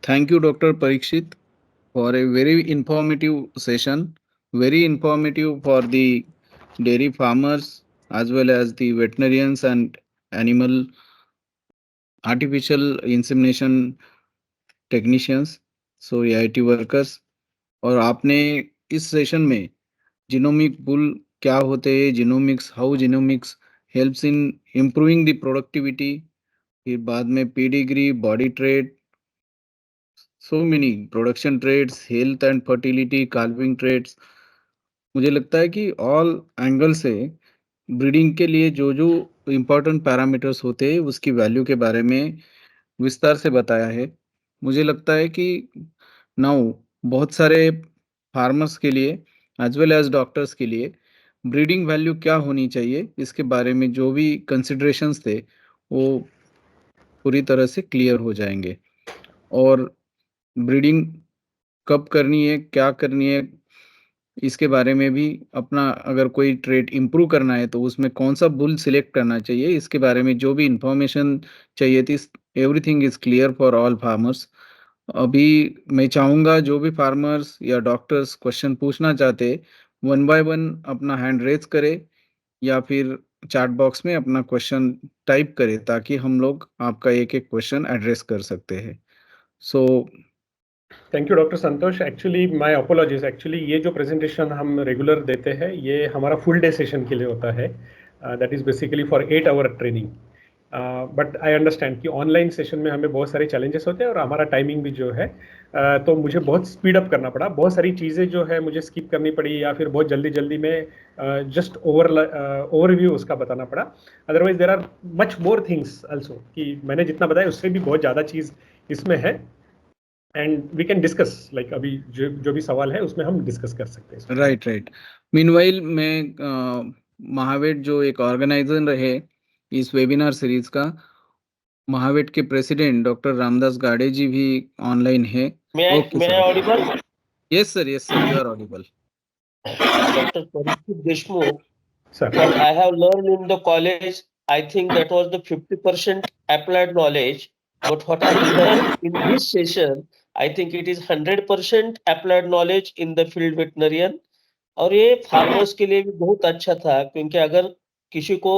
Thank you, Dr. Parikshit, for a very informative session. Very informative for the dairy farmers as well as the veterinarians and animal artificial insemination technicians so AIT workers और आपने इस session में genomic bull क्या होते हैं, genomics, how genomics helps in improving the productivity, फिर बाद में pedigree, body trait, so many production traits, health and fertility, calving traits. मुझे लगता है कि ऑल एंगल से ब्रीडिंग के लिए जो जो इम्पोर्टेंट पैरामीटर्स होते हैं उसकी वैल्यू के बारे में विस्तार से बताया है। मुझे लगता है कि नाउ बहुत सारे फार्मर्स के लिए एज वेल एज डॉक्टर्स के लिए ब्रीडिंग वैल्यू क्या होनी चाहिए इसके बारे में जो भी कंसिडरेशंस थे वो पूरी तरह से क्लियर हो जाएंगे। और ब्रीडिंग कब करनी है, क्या करनी है, इसके बारे में भी अपना अगर कोई ट्रेड इम्प्रूव करना है तो उसमें कौन सा बुल सिलेक्ट करना चाहिए, इसके बारे में जो भी इंफॉर्मेशन चाहिए थी, everything is clear for all farmers. अभी मैं चाहूँगा जो भी फार्मर्स या डॉक्टर्स क्वेश्चन पूछना चाहते, वन बाय वन अपना हैंड रेज़ करें या फिर चैट बॉक्स में अपना क्वेश्चन टाइप करें ताकि हम लोग आपका एक-एक क्वेश्चन एड्रेस कर सकते हैं। So thank you doctor Santosh. Actually my apologies, actually ये जो प्रेजेंटेशन हम रेगुलर देते हैं ये हमारा फुल डे सेशन के लिए होता है, that is basically for 8 hour training. But I understand कि ऑनलाइन सेशन में हमें बहुत सारे चैलेंजेस होते हैं और हमारा टाइमिंग भी जो है तो मुझे बहुत स्पीड अप करना पड़ा, बहुत सारी चीज़ें जो है मुझे स्किप करनी पड़ी या फिर बहुत जल्दी जल्दी में जस्ट ओवरव्यू उसका बताना पड़ा। Otherwise there are much more things also कि मैंने जितना बताया उससे भी बहुत ज़्यादा चीज़ इसमें है and we can discuss, like अभी जो भी सवाल है उसमें हम डिस्कस कर सकते हैं। राइट। मीनवाइल मैं महावेट जो एक ऑर्गेनाइजर रहे इस वेबिनार सीरीज का, महावेट के प्रेसिडेंट डॉक्टर रामदास गाड़े जी भी ऑनलाइन है। Okay May I sir. audible? Yes sir, you are audible. Dr. Parikshit Deshmukh, Sir. what I have learned in the college, I think that was the 50% applied knowledge. But what I have learned in this session, I think it is 100% applied knowledge in the field veterinarian. और ये farmers के लिए भी बहुत अच्छा था, क्योंकि अगर किसी को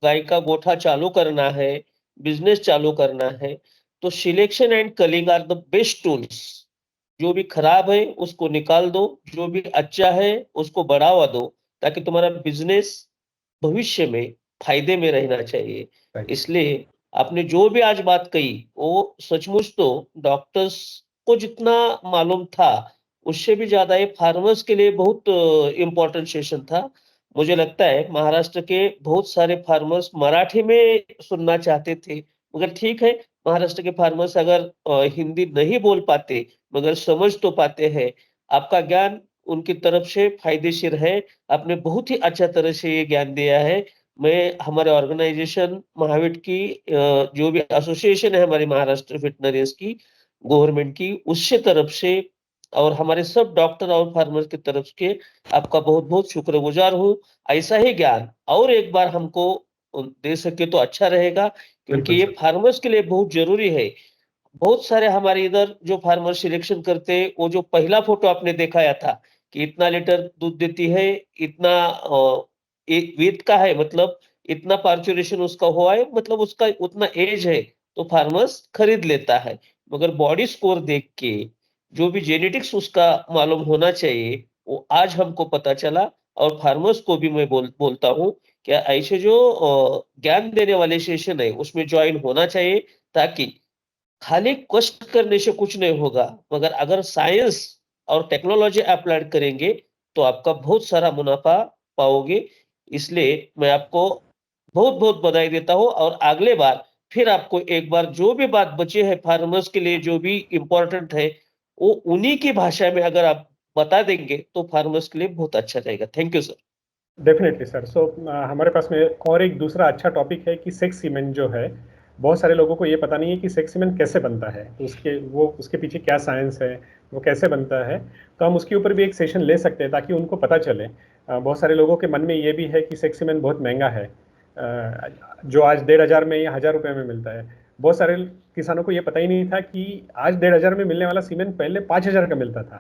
गाय का गोठा चालू करना है, बिजनेस चालू करना है, तो selection and culling are the best tools. जो भी खराब है उसको निकाल दो, जो भी अच्छा है उसको बढ़ावा दो, ताकि तुम्हारा बिजनेस भविष्य में फायदे में रहना चाहिए। इसलिए आपने जो भी आज बात कही वो सचमुच तो डॉक्टर्स को जितना मालूम था उससे भी ज्यादा ये फार्मर्स के लिए बहुत इम्पोर्टेंट सेशन था। मुझे लगता है महाराष्ट्र के बहुत सारे फार्मर्स मराठी में सुनना चाहते थे, मगर ठीक है, महाराष्ट्र के फार्मर्स अगर हिंदी नहीं बोल पाते मगर समझ तो पाते हैं। आपका ज्ञान उनकी तरफ से फायदेशीर है। आपने बहुत ही अच्छा तरह से ये ज्ञान दिया है। मैं हमारे ऑर्गेनाइजेशन महावीर की जो भी एसोसिएशन है हमारी महाराष्ट्र वेटनरियंस की, गवर्नमेंट की, उससे तरफ से और हमारे सब डॉक्टर और फार्मर्स की तरफ के आपका बहुत-बहुत शुक्रगुजार हूँ। ऐसा ही ज्ञान और एक बार हमको दे सके तो अच्छा रहेगा, क्योंकि ये फार्मर्स के लिए बहुत जरूरी है। बहुत सारे हमारे इधर जो फार्मर सिलेक्शन करते हैं, वो जो पहला फोटो आपने दिखाया था कि इतना लीटर दूध देती है, इतना एक वेट का है, मतलब इतना पार्चुरेशन उसका हुआ है, मतलब उसका उतना एज है, तो फार्मर्स खरीद लेता है। मगर बॉडी स्कोर देख के जो भी जेनेटिक्स उसका मालूम होना चाहिए वो आज हमको पता चला। और फार्मर्स को भी मैं बोलता हूँ कि ऐसे जो ज्ञान देने वाले सेशन है उसमें ज्वाइन होना चाहिए, ताकि खाली कष्ट करने से कुछ नहीं होगा, मगर अगर साइंस और टेक्नोलॉजी अप्लाइड करेंगे तो आपका बहुत सारा मुनाफा पाओगे। इसलिए मैं आपको बहुत-बहुत बधाई देता हूँ और अगले बार फिर आपको एक बार जो भी बात बची है फार्मर्स के लिए जो भी इम्पोर्टेंट है वो उन्हीं की भाषा में अगर आप बता देंगे तो फार्मर्स के लिए बहुत अच्छा रहेगा। Thank you sir. Definitely sir. So हमारे पास में और एक दूसरा अच्छा टॉपिक है कि सेक्स सीमेंट जो है, बहुत सारे लोगों को ये पता नहीं है कि सेक्स सीमेंट कैसे बनता है, तो उसके पीछे क्या साइंस है, वो कैसे बनता है, तो हम उसके ऊपर भी एक सेशन ले सकते हैं ताकि उनको पता चले। बहुत सारे लोगों के मन में ये भी है कि सेक्स सीमेंट बहुत महंगा है, जो आज 1500 में या 1000 रुपये में मिलता है। बहुत सारे किसानों को ये पता ही नहीं था कि आज 1,500 में मिलने वाला सीमेंट पहले 5,000 का मिलता था।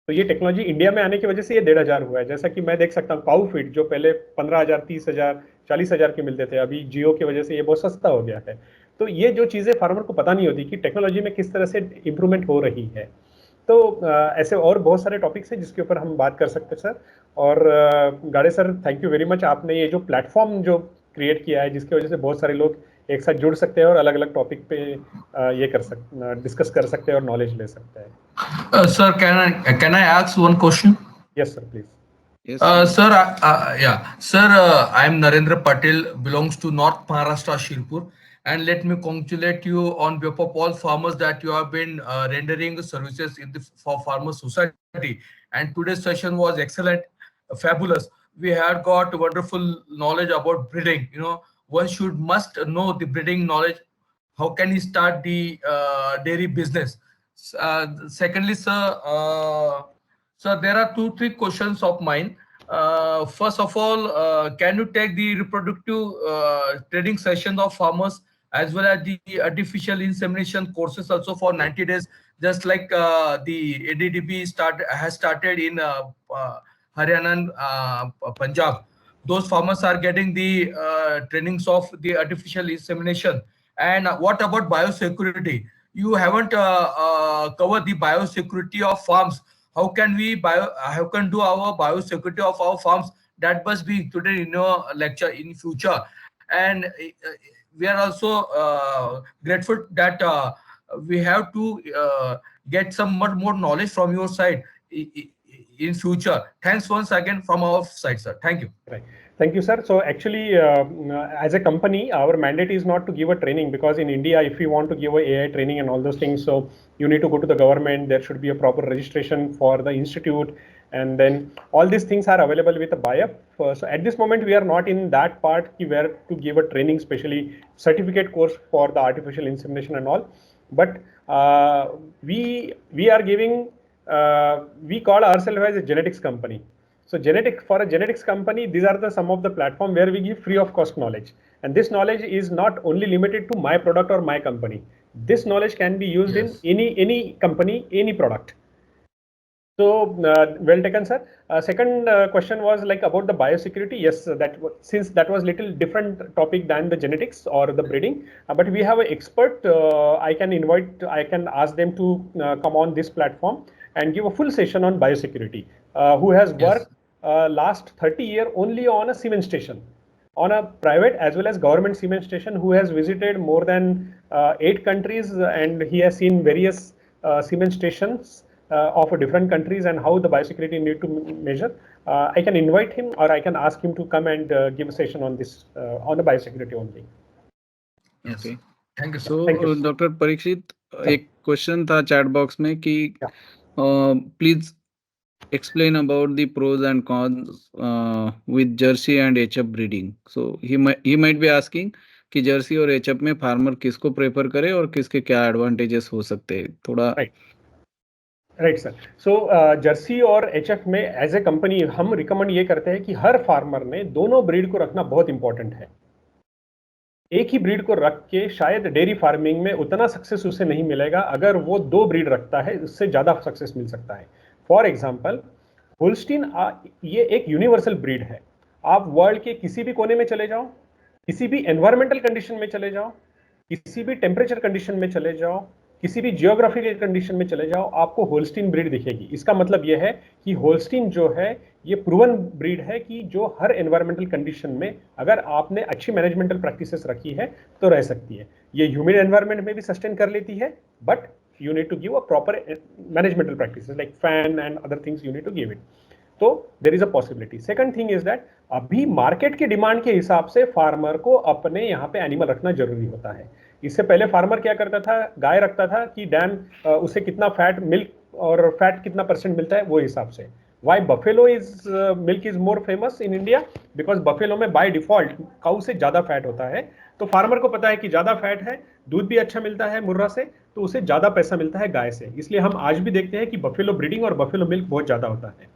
तो ये टेक्नोलॉजी इंडिया में आने की वजह से ये 1,500 हुआ है। जैसा कि मैं देख सकता हूँ काऊ फीड जो पहले 15,000, 30,000, 40,000 के मिलते थे, अभी जियो की वजह से ये बहुत सस्ता हो गया है। तो ये जो चीज़ें फार्मर को पता नहीं होती कि टेक्नोलॉजी में किस तरह से इम्प्रूवमेंट हो रही है। तो ऐसे और बहुत सारे टॉपिक्स हैं जिसके ऊपर हम बात कर सकते हैं सर। और गाड़े sir, thank you very much, आपने ये जो प्लेटफॉर्म जो क्रिएट किया है जिसकी वजह से बहुत सारे लोग एक साथ जुड़ सकते हैं और अलग अलग टॉपिक पे ये डिस्कस कर सकते हैं और नॉलेज ले सकते हैं। Sir, can I ask one question? Yes sir, please. Yes, Sir, yeah, sir, I am Narendra Patel, belongs to North Maharashtra, Shirpur, and let me congratulate you on behalf of all farmers that you have been rendering services for farmer society. And today's session was excellent, fabulous. We had got wonderful knowledge about breeding. You know, one should must know the breeding knowledge. How can he start the dairy business? Secondly, sir, there are 2-3 questions of mine. First of all, can you take the reproductive training session of farmers as well as the artificial insemination courses also for 90 days, just like the ADDB has started in Haryana and Punjab. Those farmers are getting the trainings of the artificial insemination. And what about biosecurity? You haven't covered the biosecurity of farms. How can do our biosecurity of our farms? That must be included in your lecture in future. And we are also grateful that we have to get some more knowledge from your side in future. Thanks once again from our side, sir. Thank you. Right. Thank you, sir. So actually, as a company, our mandate is not to give a training, because in India, if you want to give a AI training and all those things, so you need to go to the government. There should be a proper registration for the institute, and then all these things are available with a buy-up. So at this moment, we are not in that part where to give a training, especially certificate course for the artificial insemination and all. But we are giving. We call ourselves as a genetics company. So for a genetics company, these are some of the platform where we give free of cost knowledge. And this knowledge is not only limited to my product or my company. This knowledge can be used in any company, any product. So well taken, sir. Second question was like about the biosecurity. Yes, since that was little different topic than the genetics or the breeding, but we have an expert. I can ask them to come on this platform and give a full session on biosecurity, who has worked last 30 years only on a semen station, on a private as well as government semen station, who has visited more than 8 countries, and he has seen various semen stations of different countries and how the biosecurity need to measure. I can invite him, or I can ask him to come and give a session on this, on the biosecurity only. Yes. Okay. Thank you, sir. So, Thank you. Doctor Parikshit, एक question था chat box में कि please explain about the pros and cons with Jersey and HF breeding. So he might be asking कि Jersey और HF में farmer किसको prefer करे और किसके क्या एडवांटेजेस हो सकते हैं, थोड़ा। Right sir. सो जर्सी और HF में एज ए कंपनी हम रिकमेंड ये करते हैं कि हर फार्मर ने दोनों ब्रीड को रखना बहुत इंपॉर्टेंट है। एक ही ब्रीड को रख के शायद डेयरी फार्मिंग में उतना सक्सेस उसे नहीं मिलेगा, अगर वो 2 ब्रीड रखता है उससे ज़्यादा सक्सेस मिल सकता है। फॉर एग्जाम्पल, होल्स्टीन ये एक यूनिवर्सल ब्रीड है। आप वर्ल्ड के किसी भी कोने में चले जाओ, किसी भी एनवायरमेंटल कंडीशन में चले जाओ, किसी भी टेम्परेचर कंडीशन में चले जाओ, किसी भी जियोग्राफिकल कंडीशन में चले जाओ, आपको होल्स्टीन ब्रीड दिखेगी। इसका मतलब यह है कि होल्स्टीन जो है ये प्रूवन ब्रीड है कि जो हर एनवायरमेंटल कंडीशन में अगर आपने अच्छी मैनेजमेंटल प्रैक्टिसेस रखी है तो रह सकती है। ये ह्यूमिड एनवायरमेंट में भी सस्टेन कर लेती है, but you need to give a proper management practices like fan and other things you need to give it. So there is a possibility. Second thing is that अभी market की demand के हिसाब से farmer को अपने यहाँ पे animal रखना जरूरी होता है। इससे पहले फार्मर क्या करता था, गाय रखता था कि डैम उसे कितना फैट, मिल्क और फैट कितना % मिलता है वो हिसाब से। Why buffalo milk is more famous in India? Because buffalo में by default काऊ से ज़्यादा फैट होता है, तो फार्मर को पता है कि ज़्यादा फैट है, दूध भी अच्छा मिलता है मुर्रा से, तो उसे ज़्यादा पैसा मिलता है गाय से। इसलिए हम आज भी देखते हैं कि बफेलो ब्रीडिंग और बफेलो मिल्क बहुत ज़्यादा होता है।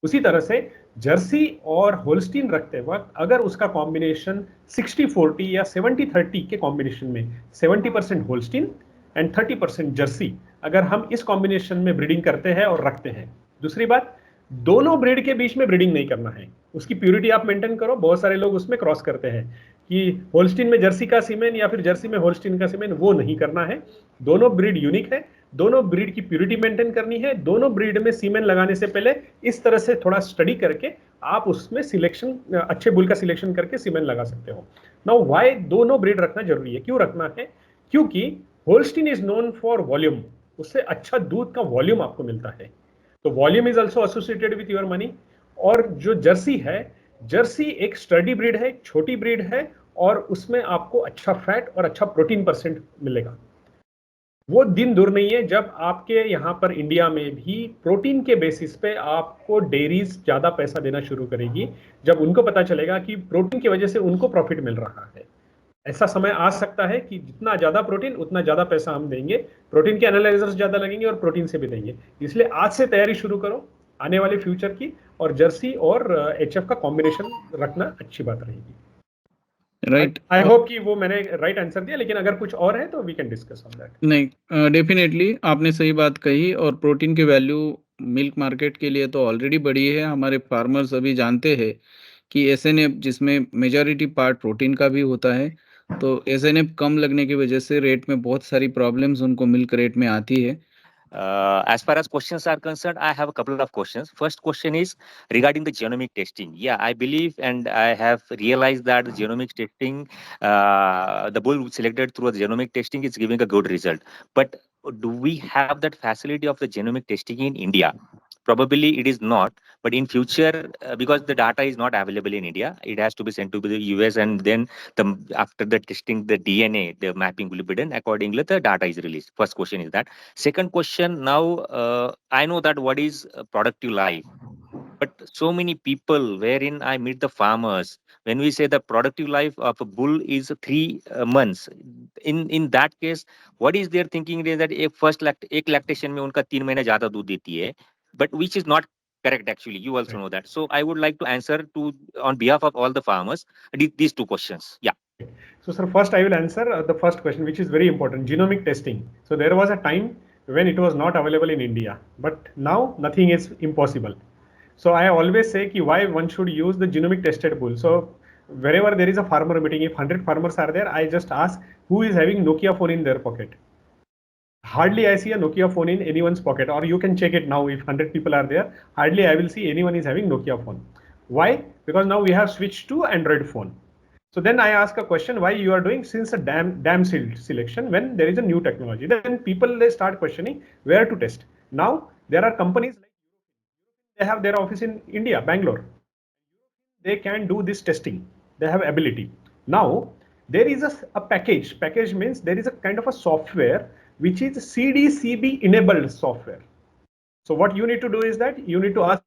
उसी तरह से जर्सी और होल्स्टीन रखते वक्त अगर उसका कॉम्बिनेशन 60-40 या 70-30 के कॉम्बिनेशन में 70% होल्स्टीन एंड 30% जर्सी, अगर हम इस कॉम्बिनेशन में ब्रीडिंग करते हैं और रखते हैं। दूसरी बात, दोनों ब्रीड के बीच में ब्रीडिंग नहीं करना है, उसकी प्यूरिटी आप मेंटेन करो। बहुत सारे लोग उसमें क्रॉस करते हैं कि होल्स्टीन में जर्सी का सीमेन या फिर जर्सी में होल्स्टीन का सीमेन, वो नहीं करना है। दोनों ब्रीड यूनिक है, दोनों ब्रीड की प्यूरिटी मेंटेन करनी है। दोनों ब्रीड में सीमेन लगाने से पहले इस तरह से थोड़ा स्टडी करके आप उसमें सिलेक्शन, अच्छे बुल का सिलेक्शन करके सीमेन लगा सकते हो। नाउ व्हाई दोनों ब्रीड रखना जरूरी है, क्यों रखना है? क्योंकि Holstein is known for volume, उससे अच्छा दूध का वॉल्यूम आपको मिलता है, तो volume is also associated with your money. और जो जर्सी है, जर्सी एक स्टडी ब्रीड है, एक छोटी ब्रीड है, और उसमें आपको अच्छा फैट और अच्छा प्रोटीन परसेंट मिलेगा। वो दिन दूर नहीं है जब आपके यहाँ पर इंडिया में भी प्रोटीन के बेसिस पे आपको डेयरीज ज्यादा पैसा देना शुरू करेगी, जब उनको पता चलेगा कि प्रोटीन की वजह से उनको प्रॉफिट मिल रहा है। ऐसा समय आ सकता है कि जितना ज्यादा प्रोटीन उतना ज्यादा पैसा हम देंगे, प्रोटीन के एनालाइजर्स ज्यादा लगेंगे और प्रोटीन से भी देंगे। इसलिए आज से तैयारी शुरू करो आने वाले फ्यूचर की, और जर्सी और एचएफ का कॉम्बिनेशन रखना अच्छी बात रहेगी। राइट। आई होप कि वो मैंने राइट आंसर दिया, लेकिन अगर कुछ और है तो we can discuss on that. नहीं, डेफिनेटली आपने सही बात कही, और प्रोटीन की वैल्यू मिल्क मार्केट के लिए तो ऑलरेडी बढ़ी है। हमारे फार्मर्स अभी जानते हैं कि एसएनएफ, जिसमें मेजॉरिटी पार्ट प्रोटीन का भी होता है, तो एसएनएफ कम लगने की वजह से रेट में बहुत सारी प्रॉब्लम्स उनको मिल्क रेट में आती है। As far as questions are concerned, I have a couple of questions. First question is regarding the genomic testing. Yeah, I believe and I have realized that the genomic testing, the bull selected through the genomic testing is giving a good result. But do we have that facility of the genomic testing in India? Probably it is not, but in future, because the data is not available in India, it has to be sent to the US, and then after the testing the DNA, the mapping will be done. Accordingly, the data is released. First question is that. Second question, now I know that what is productive life, but so many people wherein I meet the farmers, when we say the productive life of a bull is 3 months, in that case, what is their thinking is that एक lactation में उनका 3 महीने ज़्यादा दूध देती है, but which is not correct actually. You also know that. So I would like to answer to on behalf of all the farmers these two questions. Yeah. So, sir, first I will answer the first question, which is very important, genomic testing. So, there was a time when it was not available in India, but now nothing is impossible. So, I always say ki why one should use the genomic tested bull. So, wherever there is a farmer meeting, if 100 farmers are there, I just ask who is having Nokia phone in their pocket. Hardly I see a Nokia phone in anyone's pocket, or you can check it now. If 100 people are there, hardly I will see anyone is having Nokia phone. Why? Because now we have switched to Android phone. So then I ask a question, why you are doing since a dam selection when there is a new technology? Then people, they start questioning where to test. Now there are companies like they have their office in India, Bangalore. They can do this testing. They have ability. Now there is a package. Package means there is a kind of a software which is CDCB enabled software. So what you need to do is that you need to ask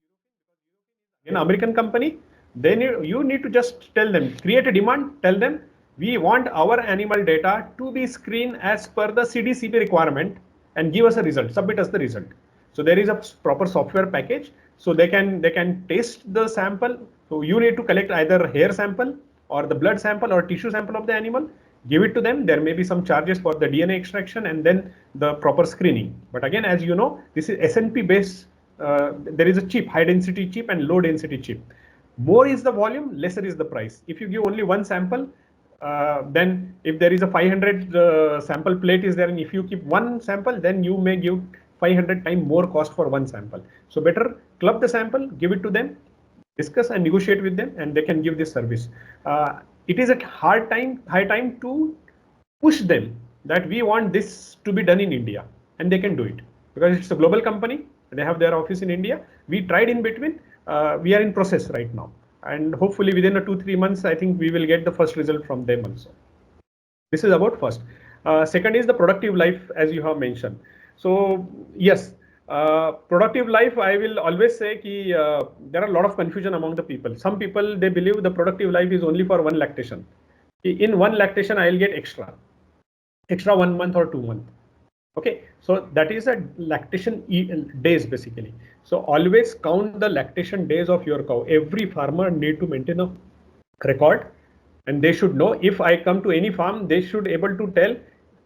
an American company. Then you need to just tell them, create a demand, tell them we want our animal data to be screened as per the CDCB requirement and give us a result, submit us the result. So there is a proper software package, so they can taste the sample. So you need to collect either hair sample or the blood sample or tissue sample of the animal, give it to them. There may be some charges for the DNA extraction and then the proper screening. But again, as you know, this is SNP based. There is a chip, high density chip and low density chip. More is the volume, lesser is the price. If you give only one sample, then if there is a 500 sample plate is there, and if you keep one sample, then you may give 500 times more cost for one sample. So better club the sample, give it to them, discuss and negotiate with them, and they can give this service. It is a high time to push them that we want this to be done in India, and they can do it because it's a global company. They have their office in India. We tried in between. We are in process right now, and hopefully within a 2-3 months, I think we will get the first result from them also. This is about first. Second is the productive life, as you have mentioned. So yes, productive life, I will always say ki, there are a lot of confusion among the people. Some people, they believe the productive life is only for one lactation. In one lactation, I will get extra 1 month or 2 months. Okay, so that is a lactation days basically. So always count the lactation days of your cow. Every farmer need to maintain a record, and they should know, if I come to any farm, they should able to tell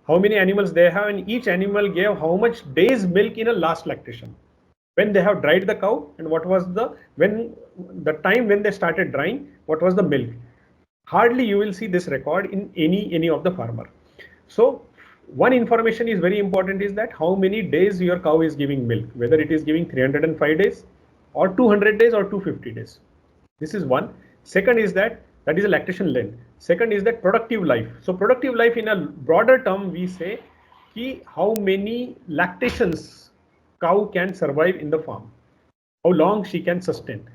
how many animals they have, and each animal gave how much days milk in a last lactation, when they have dried the cow, and what was the time when they started drying, what was the milk. Hardly you will see this record in any of the farmer. So one information is very important, is that how many days your cow is giving milk, whether it is giving 305 days or 200 days or 250 days. This is one. Second is that is a lactation length. Second is that productive life. So productive life, in a broader term, we say how many lactations cow can survive in the farm, how long she can sustain.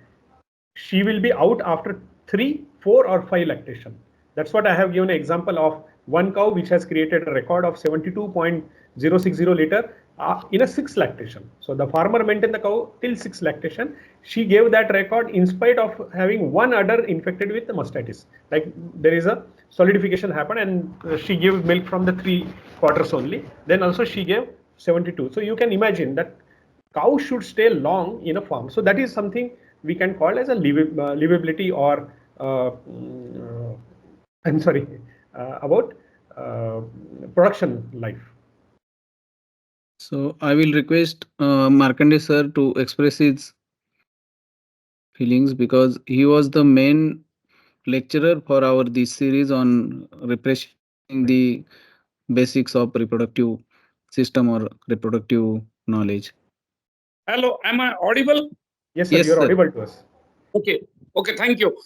She will be out after 3, 4 or 5 lactation. That's what I have given an example of one cow which has created a record of 72.060 liter in a 6 lactation. So the farmer maintained the cow till 6 lactation. She gave that record in spite of having one udder infected with the mastitis. Like there is a solidification happen, and she gave milk from the 3 quarters only. Then also she gave 72. So you can imagine that cow should stay long in a farm. So that is something we can call as a livability, or I'm sorry, about production life. So I will request Markandeya sir to express his feelings, because he was the main lecturer for our this series on refreshing the basics of reproductive system or reproductive knowledge. Hello, am I audible? Yes, sir, Yes, you're sir. audible to us. Okay, thank you.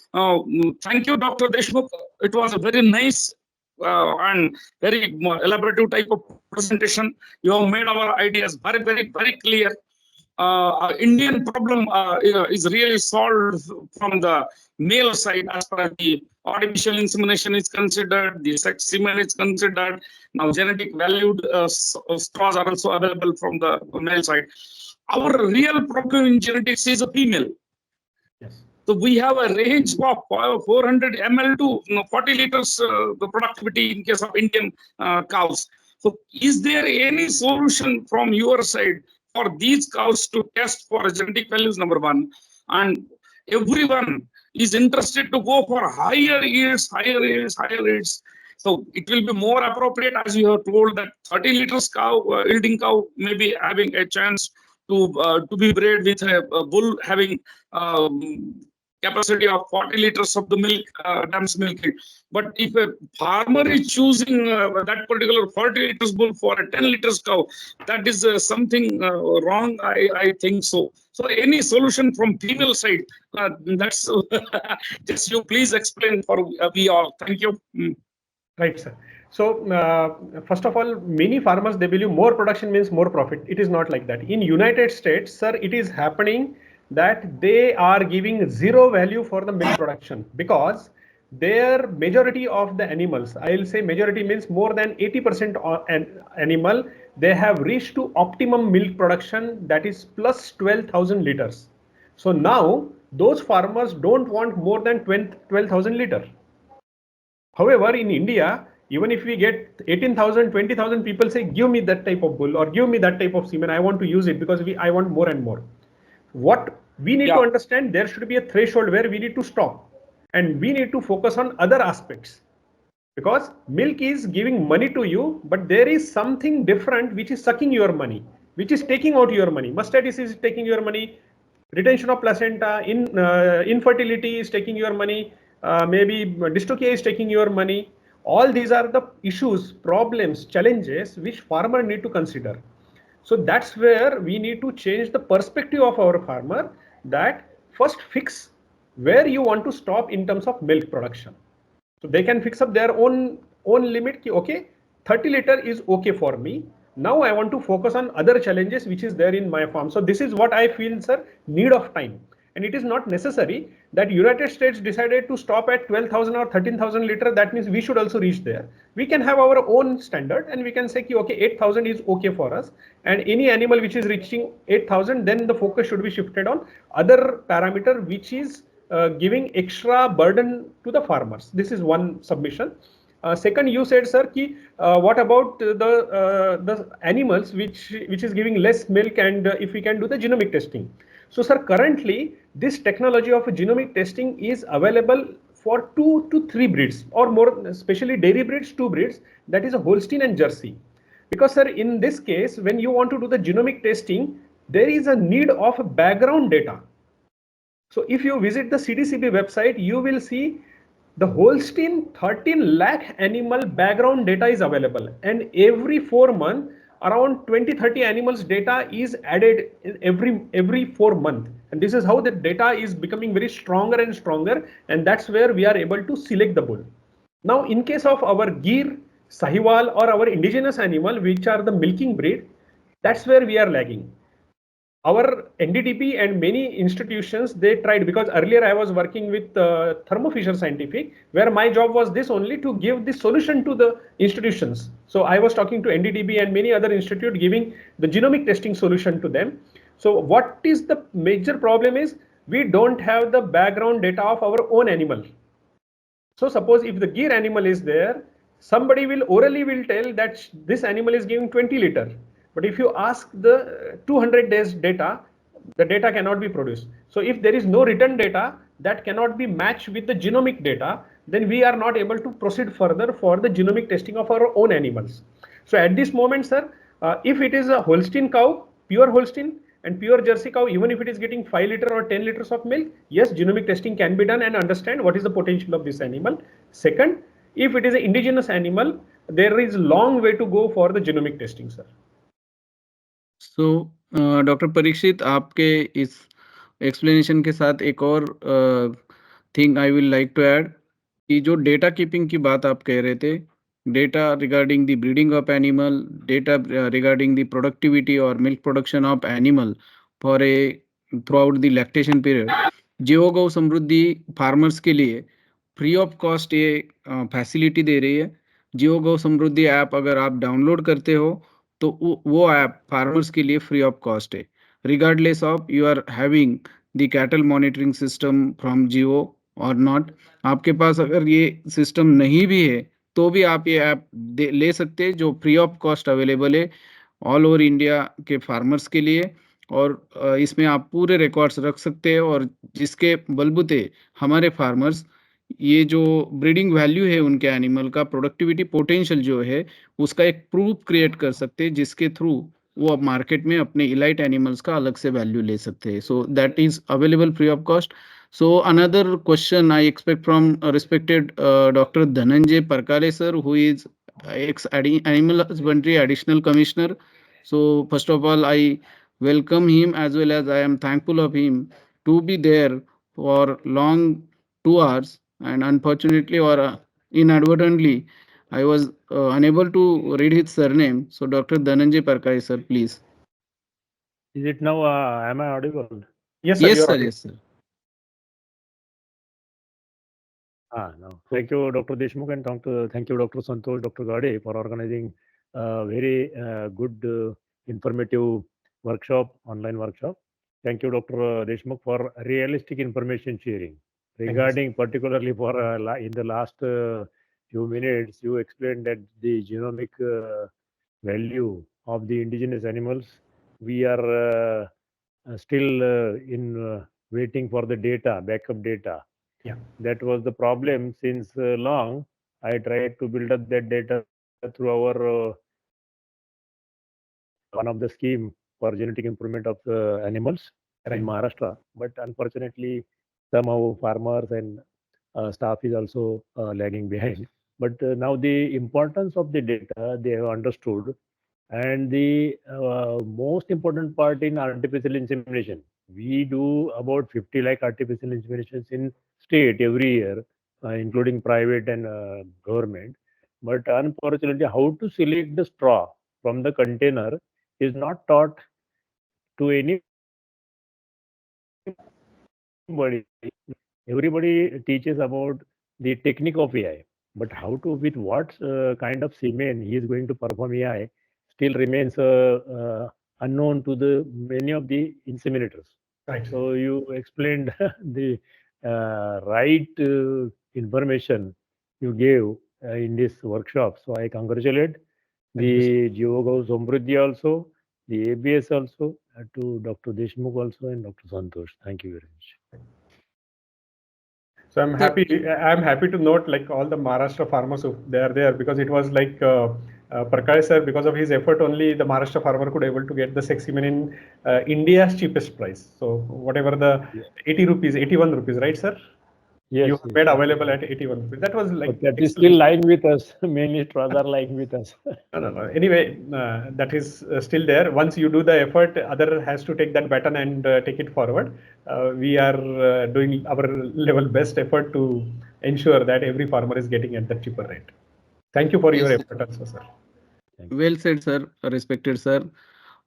Thank you, Dr. Deshmukh. It was a very nice and very elaborative type of presentation. You have made our ideas very, very, very clear. Indian problem is really solved from the male side, as far as the artificial insemination is considered, the sex semen is considered. Now genetic valued straws are also available from the male side. Our real problem in genetics is a female. Yes. So we have a range of 400 ml to 40 liters the productivity in case of Indian cows. So is there any solution from your side for these cows to test for genetic values, number one? And everyone is interested to go for higher yields, higher yields, higher yields. So it will be more appropriate, as you have told, that 30 liters cow, yielding cow may be having a chance to be bred with a bull having capacity of 40 liters of the milk, dams milking. But if a farmer is choosing that particular 40 liters bull for a 10 liters cow, that is something wrong, I think so. So any solution from female side, that's just you please explain for we all. Thank you. Right, sir. So first of all, many farmers, they believe more production means more profit. It is not like that. In United States, sir, it is happening that they are giving zero value for the milk production, because their majority of the animals, I'll say majority means more than 80% animal, they have reached to optimum milk production, that is plus 12,000 liters. So now those farmers don't want more than 12,000 liters. However, in India, even if we get 18,000, 20,000 people say, give me that type of bull or give me that type of semen, I want to use it because I want more and more. What we need to understand, there should be a threshold where we need to stop, and we need to focus on other aspects, because milk is giving money to you, but there is something different which is sucking your money, which is taking out your money. Mastitis is taking your money, retention of placenta, infertility is taking your money, maybe dystocia is taking your money. All these are the issues, problems, challenges which farmer need to consider. So that's where we need to change the perspective of our farmer, that first fix where you want to stop in terms of milk production. So they can fix up their own limit. Okay, 30 liter is okay for me. Now I want to focus on other challenges which is there in my farm. So this is what I feel, sir, need of time. And it is not necessary that United States decided to stop at 12,000 or 13,000 liter. That means we should also reach there. We can have our own standard, and we can say, okay, 8,000 is okay for us. And any animal which is reaching 8,000, then the focus should be shifted on other parameter which is giving extra burden to the farmers. This is one submission. Second, you said, sir, what about the animals which is giving less milk, and if we can do the genomic testing. So, sir, currently this technology of genomic testing is available for 2 to 3 breeds, or more, especially dairy breeds, 2 breeds, that is a Holstein and Jersey. Because, sir, in this case, when you want to do the genomic testing, there is a need of background data. So if you visit the CDCB website, you will see the Holstein 13 lakh animal background data is available, and every 4 months around 20-30 animals data is added in every 4 months, and this is how the data is becoming very stronger and stronger, and that's where we are able to select the bull. Now in case of our Gir, Sahiwal, or our indigenous animal which are the milking breed, that's where we are lagging. Our NDDP and many institutions, they tried, because earlier I was working with Thermo Fisher Scientific, where my job was this only, to give the solution to the institutions. So I was talking to NDDB and many other institute, giving the genomic testing solution to them. So what is the major problem is, we don't have the background data of our own animal. So suppose if the Gir animal is there, somebody will orally will tell that this animal is giving 20 liter. But if you ask the 200 days data, the data cannot be produced. So if there is no written data that cannot be matched with the genomic data, then we are not able to proceed further for the genomic testing of our own animals. So at this moment, sir, if it is a Holstein cow, pure Holstein, and pure Jersey cow, even if it is getting 5 liter or 10 liters of milk, yes, genomic testing can be done and understand what is the potential of this animal. Second, if it is an indigenous animal, there is long way to go for the genomic testing, sir. So, doctor Parikshit, आपके इस explanation के साथ एक और thing I will like to add, कि जो data keeping की बात आप कह रहे थे, data regarding the breeding of animal, data regarding the productivity और milk production of animal for a throughout the lactation period, Jio Gau Samriddhi farmers के लिए फ्री ऑफ कॉस्ट ये फैसिलिटी दे रही है। जियो गौ समृद्धि ऐप अगर आप डाउनलोड करते हो तो वो ऐप फार्मर्स के लिए फ्री ऑफ कॉस्ट है, regardless of you are having the cattle monitoring system from Jio और नॉट। आपके पास अगर ये सिस्टम नहीं भी है तो भी आप ये ऐप ले सकते हैं, जो फ्री ऑफ कॉस्ट अवेलेबल है ऑल ओवर इंडिया के फार्मर्स के लिए। और इसमें आप पूरे रिकॉर्ड्स रख सकते हैं, और जिसके बलबूते हमारे फार्मर्स ये जो ब्रीडिंग वैल्यू है उनके एनिमल का, प्रोडक्टिविटी पोटेंशियल जो है, उसका एक प्रूफ क्रिएट कर सकते हैं, जिसके थ्रू वो अब मार्केट में अपने इलाइट एनिमल्स का अलग से वैल्यू ले सकते हैं। So that is available free of cost. So another question I expect from respected Dr. Dhananjay Parkale sir, who is ex-animal husbandry additional commissioner. So first of all, I welcome him, as well as I am thankful of him to be there for long 2 hours, and unfortunately or inadvertently I was unable to read his surname. So Dr. Dhananjay Parkale sir, please. Is it now, am I audible? Yes, sir. Yes you are sir, audible. yes sir. No. Thank you, Dr. Deshmukh, and thank you, Dr. Santosh, Dr. Gade, for organizing very good, informative workshop, online workshop. Thank you, Dr. Deshmukh, for realistic information sharing. Regarding particularly for in the last few minutes, you explained that the genomic value of the indigenous animals, we are still in waiting for the data, backup data. Yeah. That was the problem since long. I tried to build up that data through our one of the scheme for genetic improvement of animals in Maharashtra. But unfortunately, somehow farmers and staff is also lagging behind. But now the importance of the data they have understood, and the most important part in artificial insemination. We do about 50 lakh artificial inseminations in state every year, including private and government. But unfortunately, how to select the straw from the container is not taught to anybody. Everybody teaches about the technique of AI, but how to, with what kind of semen he is going to perform AI still remains unknown to the many of the inseminators. Right. So you explained the right information you gave in this workshop. So I congratulate the Jivogau Somruddhi also, the ABS also, to Dr. Deshmukh also, and Dr. Santosh. Thank you very much. So I'm happy to note like all the Maharashtra farmers who they are there, because it was like Prakash sir, because of his effort only the Maharashtra farmer could able to get the Seximen in India's cheapest price. So whatever the 80 rupees, 81 rupees, right sir? Yes, You yes. made available at 81 rupees. That was like But that is excellent. still lying with us. Mainly troughs are lying with us. No. Anyway, that is still there. Once you do the effort, other has to take that baton and take it forward. We are doing our level best effort to ensure that every farmer is getting at the cheaper rate. Thank you for your Yes, effort also, sir. Well said sir, respected sir.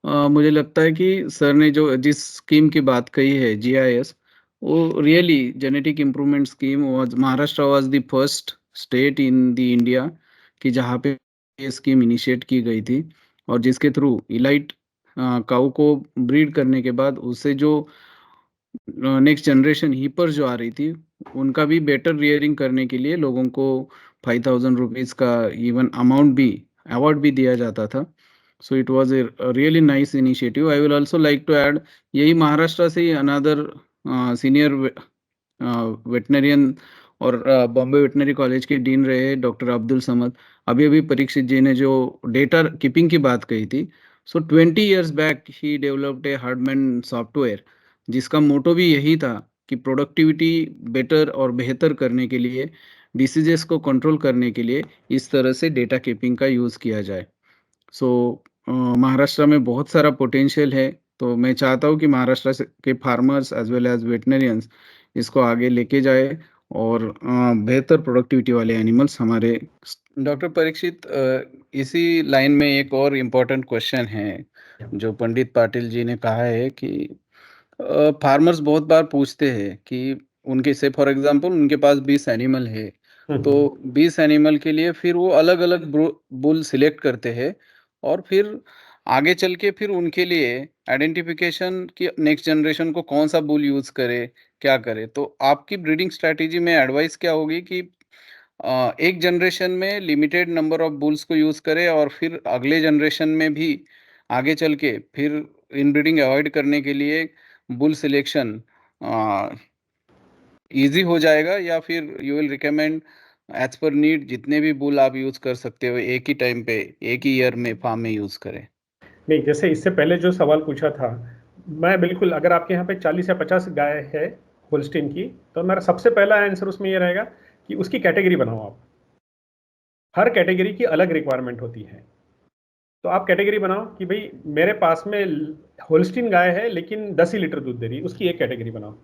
मुझे लगता है कि sir ने जो जिस scheme की बात कही है GIS, वो really genetic improvement scheme was, Maharashtra was the first state in the India कि जहाँ पे ये स्कीम इनिशिएट की गई थी, और जिसके थ्रू इलाइट काऊ को ब्रीड करने के बाद उससे जो नेक्स्ट जनरेशन हीपर जो आ रही थी, उनका भी बेटर रियरिंग करने के लिए लोगों को 5,000 रुपीज़ का इवन अमाउंट भी, अवार्ड भी दिया जाता था। So it was a really nice initiative. I will also like to add, यही महाराष्ट्र से अनदर सीनियर वेटनरियन और बॉम्बे वेटनरी कॉलेज के डीन रहे डॉक्टर अब्दुल समद, अभी अभी परीक्षित जी ने जो डेटा कीपिंग की बात कही थी, सो 20 years back he developed A Hardman software, जिसका मोटो भी यही था कि प्रोडक्टिविटी बेटर और बेहतर करने के लिए, डिसीजेस को कंट्रोल करने के लिए इस तरह से डेटा कीपिंग का यूज़ किया जाए। सो महाराष्ट्र में बहुत सारा पोटेंशियल है, तो मैं चाहता हूँ कि महाराष्ट्र के farmers as well as veterinarians इसको आगे लेके जाए और बेहतर प्रोडक्टिविटी वाले एनिमल्स हमारे। डॉक्टर परीक्षित, इसी लाइन में एक और इम्पोर्टेंट क्वेश्चन है जो पंडित पाटिल जी ने कहा है कि फार्मर्स बहुत बार पूछते हैं कि उनके से फॉर एग्जांपल उनके पास 20 एनिमल है, तो 20 एनिमल के लिए फिर वो अलग-अलग बुल सिलेक्ट करते हैं और फिर आगे चल के फिर उनके लिए आइडेंटिफिकेशन कि नेक्स्ट जनरेशन को कौन सा बुल यूज़ करे, क्या करे। तो आपकी ब्रीडिंग स्ट्रैटेजी में एडवाइस क्या होगी कि एक जनरेशन में लिमिटेड नंबर ऑफ बुल्स को यूज़ करे और फिर अगले जनरेशन में भी आगे चल के फिर इनब्रीडिंग अवॉइड करने के लिए बुल सिलेक्शन ईज़ी हो जाएगा, या फिर you will recommend as per need जितने भी बुल आप यूज़ कर सकते हो एक ही टाइम पे एक ही ईयर में फार्म में यूज़ करें? नहीं, जैसे इससे पहले जो सवाल पूछा था, मैं बिल्कुल, अगर आपके यहाँ पे 40 या 50 गाय है होल्स्टीन की, तो मेरा सबसे पहला आंसर उसमें ये रहेगा कि उसकी कैटेगरी बनाओ आप। हर कैटेगरी की अलग रिक्वायरमेंट होती है, तो आप कैटेगरी बनाओ कि भाई मेरे पास में होल्स्टीन गाय है लेकिन 10 ही लीटर दूध दे रही है, उसकी एक कैटेगरी बनाओ।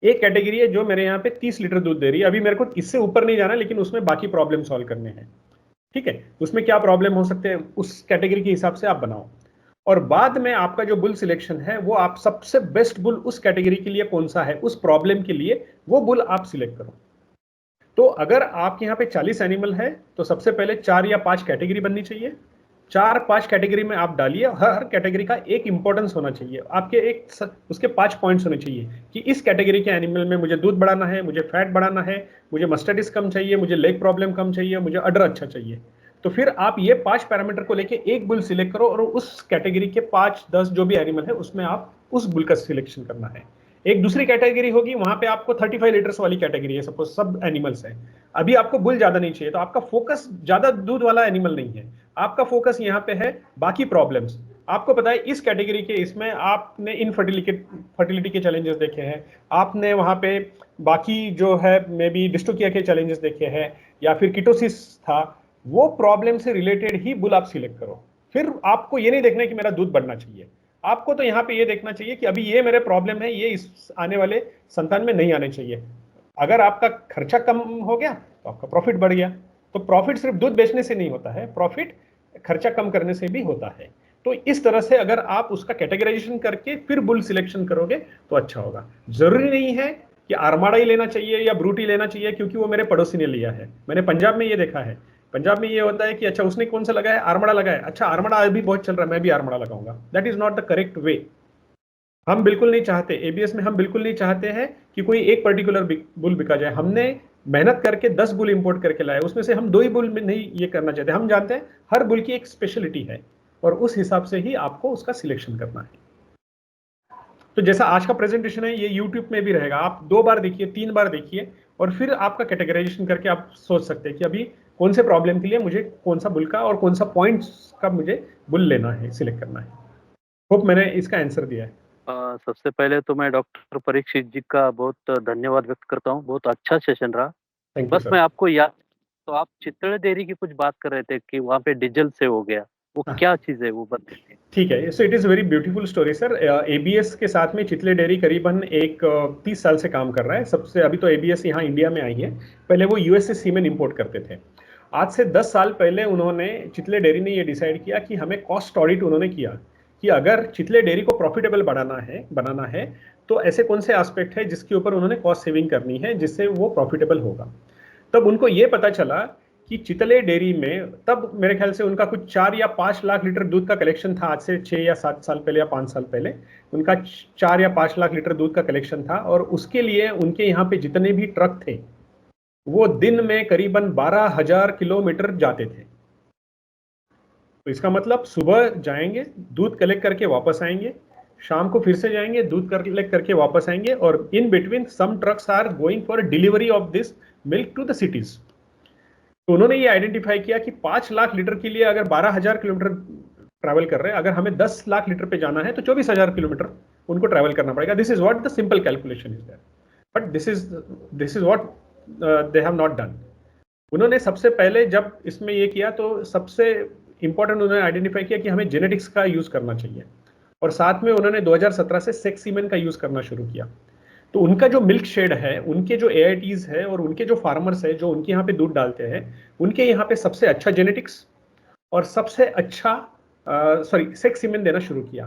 एक कैटेगरी है जो मेरे यहाँ पे 30 लीटर दूध दे रही है, अभी मेरे को इससे ऊपर नहीं जाना, लेकिन उसमें बाकी प्रॉब्लम सॉल्व करने हैं। ठीक है, उसमें क्या प्रॉब्लम हो सकते हैं उस कैटेगरी के हिसाब से आप बनाओ, और बाद में आपका जो बुल सिलेक्शन है वो आप सबसे बेस्ट बुल उस कैटेगरी के लिए कौन सा है, उस प्रॉब्लम के लिए वो बुल आप सिलेक्ट करो। तो अगर आपके यहाँ पे 40 एनिमल है तो सबसे पहले 4 या 5 कैटेगरी बननी चाहिए। 4-5 कैटेगरी में आप डालिए, हर कैटेगरी का एक इंपॉर्टेंस होना चाहिए, आपके एक उसके 5 पॉइंट्स होने चाहिए कि इस कैटेगरी के एनिमल में मुझे दूध बढ़ाना है, मुझे फैट बढ़ाना है, मुझे मस्टाइटिस कम चाहिए, मुझे लेग प्रॉब्लम कम चाहिए, मुझे अडर अच्छा चाहिए। तो फिर आप ये 5 पैरामीटर को लेके एक बुल सिलेक्ट करो और उस कैटेगरी के 5-10 जो भी एनिमल है उसमें आप उस बुल का सिलेक्शन करना है। एक दूसरी कैटेगरी होगी, वहां पे आपको 35 लीटर्स वाली कैटेगरी है, सपोज सब एनिमल्स है, अभी आपको बुल ज्यादा नहीं चाहिए, तो आपका फोकस ज्यादा दूध वाला एनिमल नहीं है, आपका फोकस यहाँ पे है बाकी प्रॉब्लम्स। आपको पता है इस कैटेगरी के इसमें आपने फर्टिलिटी के चैलेंजेस देखे हैं, आपने वहां पे बाकी जो है मे बी डिस्टोकिया के चैलेंजेस देखे हैं, या फिर कीटोसिस था, वो प्रॉब्लम से रिलेटेड ही बुल आप सिलेक्ट करो। फिर आपको ये नहीं देखना है कि मेरा दूध बढ़ना चाहिए, आपको तो यहाँ पे ये देखना चाहिए कि अभी ये मेरे प्रॉब्लम है, ये इस आने वाले संतान में नहीं आने चाहिए। अगर आपका खर्चा कम हो गया तो आपका प्रॉफिट बढ़ गया। तो प्रॉफिट सिर्फ दूध बेचने से नहीं होता है, प्रॉफिट खर्चा कम करने से भी होता है। तो इस तरह से अगर आप उसका कैटेगराइजेशन करके फिर बुल सिलेक्शन करोगे तो अच्छा होगा। जरूरी नहीं है कि आर्माडा ही लेना चाहिए या ब्रूटी लेना चाहिए क्योंकि वो मेरे पड़ोसी ने लिया है। मैंने पंजाब में ये देखा है, पंजाब में ये होता है कि अच्छा उसने कौन सा लगाया, आर्माडा लगाया, अच्छा आर्माडा अभी बहुत चल रहा है, मैं भी आर्माडा लगाऊंगा। That is not the correct way. हम बिल्कुल नहीं चाहते, एबीएस में हम बिल्कुल नहीं चाहते हैं कि कोई एक पर्टिकुलर बुल बिका जाए। हमने मेहनत करके 10 बुल इंपोर्ट करके लाए, उसमें से हम 2 ही बुल में नहीं ये करना चाहते, हम जानते हैं हर बुल की एक स्पेशलिटी है और उस हिसाब से ही आपको उसका सिलेक्शन करना है। तो जैसा आज का प्रेजेंटेशन है ये यूट्यूब में भी रहेगा, आप 2 बार देखिए, 3 बार देखिए और फिर आपका कैटेगराइजेशन करके आप सोच सकते हैं कि अभी कौन से प्रॉब्लम के लिए मुझे कौन सा बुल का और कौन सा पॉइंट्स का मुझे बुल लेना है, सिलेक्ट करना है। होप मैंने इसका आंसर दिया है। सबसे पहले तो मैं डॉक्टर परीक्षित जी का बहुत धन्यवाद व्यक्त करता हूँ, बहुत अच्छा सेशन रहा। थैंक यू बस सर। मैं आपको याद, तो आप चित्तड़ डेयरी की कुछ बात कर रहे थे कि वहाँ पे डीजल से हो गया, वो हाँ। क्या चीज़ है वो बताइए। ठीक है, so it is very beautiful story sir. ABS के साथ में चितले डेयरी करीबन 30 साल से काम कर रहा है। सबसे अभी तो एबीएस यहाँ इंडिया में आई है, पहले वो यूएस से सीमेंट इंपोर्ट करते थे। आज से 10 साल पहले उन्होंने, चितले डेयरी ने ये डिसाइड किया कि हमें कॉस्ट ऑडिट उन्होंने किया कि अगर चितले डेयरी को प्रॉफिटेबल बनाना है तो ऐसे कौन से एस्पेक्ट है जिसके ऊपर उन्होंने कॉस्ट सेविंग करनी है जिससे वो प्रॉफिटेबल होगा। तब उनको ये पता चला कि चितले डेयरी में, तब मेरे ख्याल से उनका कुछ 4 या 5 लाख लीटर दूध का कलेक्शन था, आज से 6 या 7 साल पहले या 5 साल पहले उनका 4 या 5 लाख लीटर दूध का कलेक्शन था और उसके लिए उनके यहाँ पे जितने भी ट्रक थे वो दिन में करीबन 12,000 किलोमीटर जाते थे। तो इसका मतलब सुबह जाएंगे, दूध कलेक्ट करके वापस आएंगे, शाम को फिर से जाएंगे, दूध कलेक्ट करके वापस आएंगे और in between some trucks are going for delivery of this milk to the cities. तो उन्होंने ये आइडेंटिफाई किया कि 5 लाख लीटर के लिए अगर 12,000 किलोमीटर ट्रैवल कर रहे हैं, अगर हमें 10 लाख लीटर पे जाना है तो 24,000 किलोमीटर उनको ट्रैवल करना पड़ेगा। This is what the simple calculation is there, but this is what they have not done. उन्होंने सबसे पहले जब इसमें ये किया तो सबसे इंपॉर्टेंट उन्होंने आइडेंटिफाई किया कि हमें जेनेटिक्स का यूज करना चाहिए और साथ में उन्होंने 2017 से सेक्स सीमेन का यूज करना शुरू किया। तो उनका जो मिल्क शेड है, उनके जो एआईटीज है और उनके जो फार्मर्स है जो उनके यहाँ पे दूध डालते हैं, उनके यहाँ पे सबसे अच्छा जेनेटिक्स और सबसे अच्छा सेक्स सीमेन देना शुरू किया।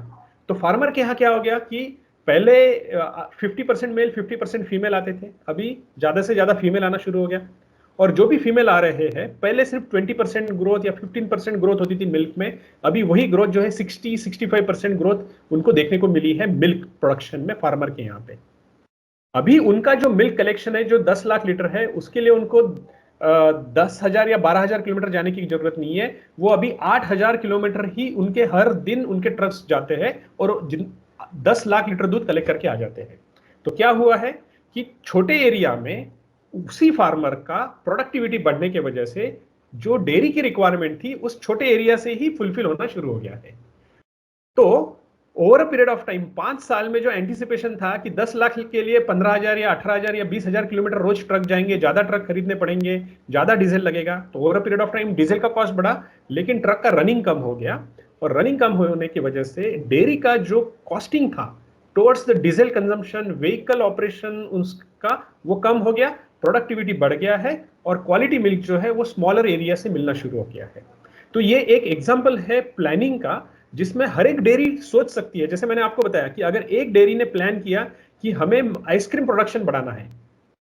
तो फार्मर के यहाँ क्या हो गया कि पहले 50% मेल 50% फीमेल आते थे, अभी ज्यादा से ज्यादा फीमेल आना शुरू हो गया और जो भी फीमेल आ रहे हैं, पहले सिर्फ 20% ग्रोथ या 15% ग्रोथ होती थी मिल्क में, अभी वही ग्रोथ जो है 60-65% ग्रोथ उनको देखने को मिली है मिल्क प्रोडक्शन में फार्मर के यहाँ पे। अभी उनका जो मिल्क कलेक्शन है जो 10 लाख लीटर है, उसके लिए उनको 10,000 या 12,000 किलोमीटर जाने की जरूरत नहीं है, वो अभी 8,000 किलोमीटर ही उनके हर दिन उनके ट्रक्स जाते हैं और 10 लाख लीटर दूध कलेक्ट करके आ जाते हैं। तो क्या हुआ है कि छोटे एरिया में उसी फार्मर का प्रोडक्टिविटी बढ़ने की वजह से जो डेयरी की रिक्वायरमेंट थी उस छोटे एरिया से ही फुलफिल होना शुरू हो गया है। तो over a period of time 5 साल में जो एंटिसिपेशन था कि 10 लाख के लिए 15,000 या 18,000 या 20,000 किलोमीटर रोज ट्रक जाएंगे, ज्यादा ट्रक खरीदने पड़ेंगे, ज्यादा डीजल लगेगा, तो over a period of time diesel का कॉस्ट बढ़ा लेकिन ट्रक का रनिंग कम हो गया और रनिंग कम होने की वजह से डेयरी का जो कॉस्टिंग था towards the diesel consumption, vehicle operation उसका वो कम हो गया, प्रोडक्टिविटी बढ़ गया है और क्वालिटी मिल्क जो है वो स्मॉलर एरिया से मिलना शुरू हो गया है। तो ये एक एग्जाम्पल है प्लानिंग का जिसमें हर एक डेयरी सोच सकती है। जैसे मैंने आपको बताया कि अगर एक डेयरी ने प्लान किया कि हमें आइसक्रीम प्रोडक्शन बढ़ाना है,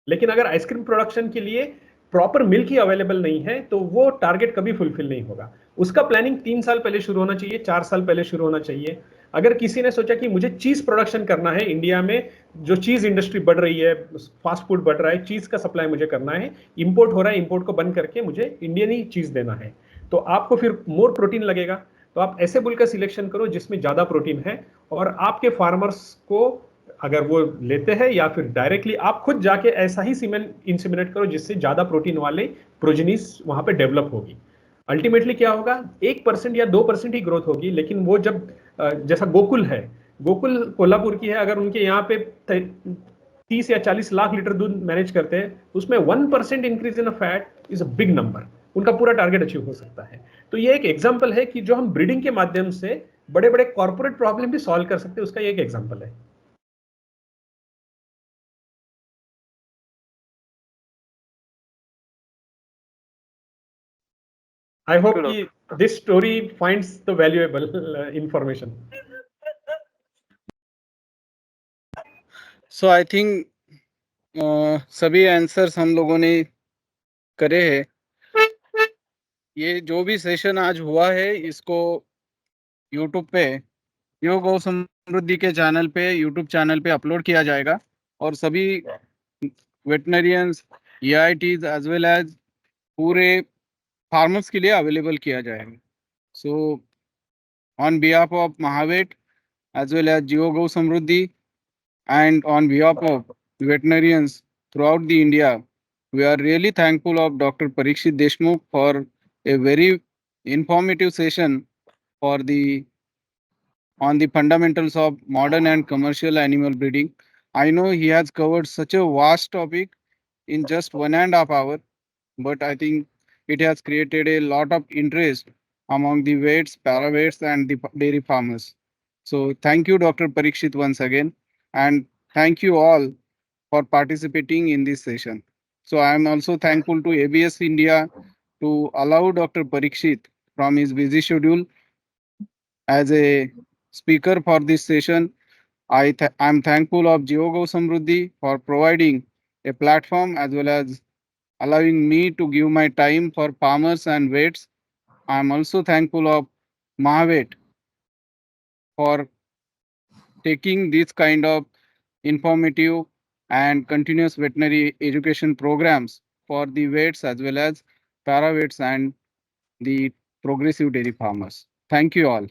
लेकिन अगर आइसक्रीम प्रोडक्शन के लिए प्रॉपर मिल्क ही अवेलेबल नहीं है तो वो टारगेट कभी फुलफिल नहीं होगा। उसका प्लानिंग 3 साल पहले शुरू होना चाहिए, 4 साल पहले शुरू होना चाहिए। अगर किसी ने सोचा कि मुझे चीज प्रोडक्शन करना है, इंडिया में जो चीज इंडस्ट्री बढ़ रही है, फास्ट फूड बढ़ रहा है, चीज का सप्लाई मुझे करना है, इंपोर्ट हो रहा है, इंपोर्ट को बंद करके मुझे इंडियन ही चीज देना है, तो आपको फिर मोर प्रोटीन लगेगा। तो आप ऐसे बुल का सिलेक्शन करो जिसमें ज्यादा प्रोटीन है और आपके फार्मर्स को अगर वो लेते हैं या फिर डायरेक्टली आप खुद जाके ऐसा ही सीमेन इंसेमिनेट करो जिससे ज्यादा प्रोटीन वाले प्रोजेनिस वहां पे डेवलप होगी। अल्टीमेटली क्या होगा, 1% या 2% ही ग्रोथ होगी, लेकिन वो जब जैसा गोकुल है, गोकुल कोल्हापुर की है, अगर उनके यहाँ पे 30 या 40 लाख लीटर दूध मैनेज करते हैं, उसमें 1% increase in fat is a big number, उनका पूरा टारगेट अचीव हो सकता है। तो ये एक एग्जांपल है कि जो हम ब्रीडिंग के माध्यम से बड़े बड़े कॉर्पोरेट प्रॉब्लम भी सॉल्व कर सकते हैं, उसका ये एक एग्जांपल है। I hope this story finds the valuable information. So I think सभी आंसर्स हम लोगों ने करे हैं। ये जो भी सेशन आज हुआ है इसको यूट्यूब पे योग गौ समृद्धि के चैनल पे, यूट्यूब चैनल पे अपलोड किया जाएगा और सभी veterinarians EITs as well as पूरे फार्मर्स के लिए अवेलेबल किया जाएगा. So on behalf of Mahavet as well as Jio Gau Samruddhi and on behalf of veterinarians throughout the India, we are really thankful of Dr. Parikshit Deshmukh for a very informative session for the on the fundamentals of modern and commercial animal breeding. I know he has covered such a vast topic in just 1.5 hours, but I think it has created a lot of interest among the vets, paravets, and the dairy farmers. So thank you, Dr. Parikshit, once again, and thank you all for participating in this session. So I am also thankful to ABS India to allow Dr. Parikshit from his busy schedule as a speaker for this session. I'm thankful of Jio Samruddhi for providing a platform as well as allowing me to give my time for farmers and vets. I'm also thankful of Mahavet for taking this kind of informative and continuous veterinary education programs for the vets as well as paravets and the progressive dairy farmers. Thank you all.